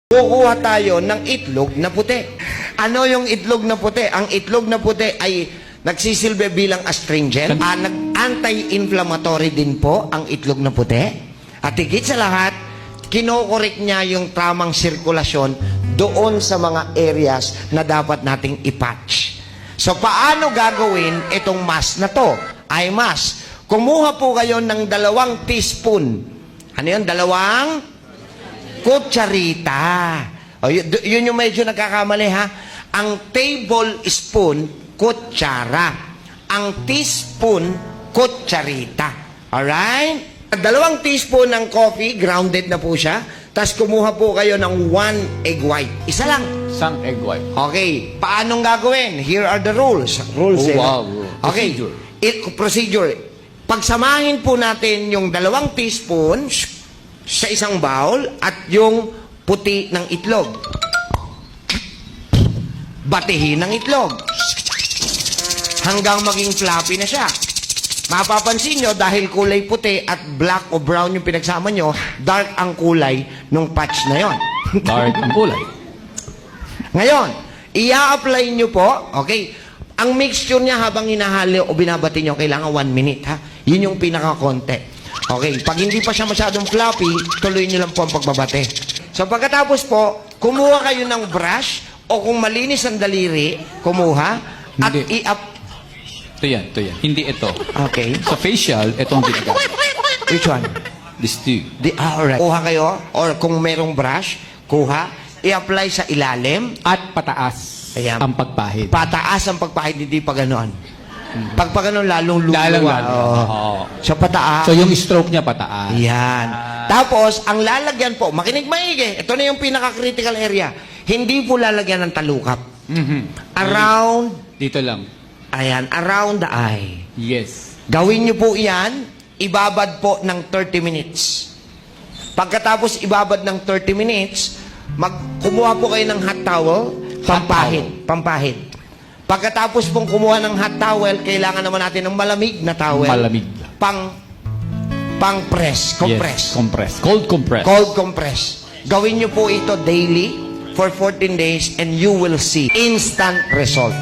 Kukuha tayo ng itlog na puti. Ano yung itlog na puti? Ang itlog na puti ay nagsisilbi bilang astringent. Anti-inflammatory din po ang itlog na puti. At higit sa lahat, kinokorek niya yung tamang sirkulasyon doon sa mga areas na dapat nating ipatch. So, paano gagawin itong mask na to? Eye mask. Kumuha po kayo ng 2 teaspoon. Ano yun? 2 kutsarita. O, yun yung medyo nagkakamali, ha? Ang tablespoon, kutsara. Ang teaspoon, kutsarita. Alright? 2 teaspoon ng coffee, grounded na po siya. Tapos kumuha po kayo ng 1 egg white. Isa lang. Isang egg white. Okay. Paanong gagawin? Here are the rules. Rules, Oh, eh. wow. Okay. Procedure. Pagsamahin po natin yung 2 teaspoon sa isang bowl at yung puti ng itlog. Batihin ng itlog. Hanggang maging fluffy na siya. Mapapansin nyo, dahil kulay puti at black o brown yung pinagsama nyo, dark ang kulay nung patch na yon. Dark ang kulay. Ngayon, i-apply nyo po, okay, ang mixture niya habang hinahalo o binabati nyo, kailangan 1 minute, ha? Yun yung pinaka-konti. Okay, pag hindi pa siya masyadong floppy, tuloy nyo lang po ang pagbabate. So pagkatapos po, kumuha kayo ng brush o kung malinis ang daliri, kumuha at Hindi. Ito yan. Hindi ito. Okay. Sa facial, itong ginagamit. Which one? These two. Alright. Kuha kayo or kung merong brush, kuha, i-apply sa ilalim. At pataas Ayan. ang pagpahid. Pataas ang pagpahid, hindi pa ganoon. Pag pa ganoon, lalong luluwa. Lalong. Oo. So pataas. So yung stroke niya pataas. Yan. Tapos, ang lalagyan po, makinig maigi, ito na yung pinaka-critical area. Hindi po lalagyan ng talukap. Around, Dito lang. ayan, around the eye. Yes. Gawin niyo po yan, ibabad po ng 30 minutes. Pagkatapos ibabad ng 30 minutes, kumuha po kayo ng hot towel, pampahid. Pagkatapos pong kumuha ng hot towel, kailangan naman natin ng malamig na towel. Malamig. Compress. Yes. Compress. Cold compress. Cold compress. Gawin niyo po ito daily for 14 days and you will see instant result.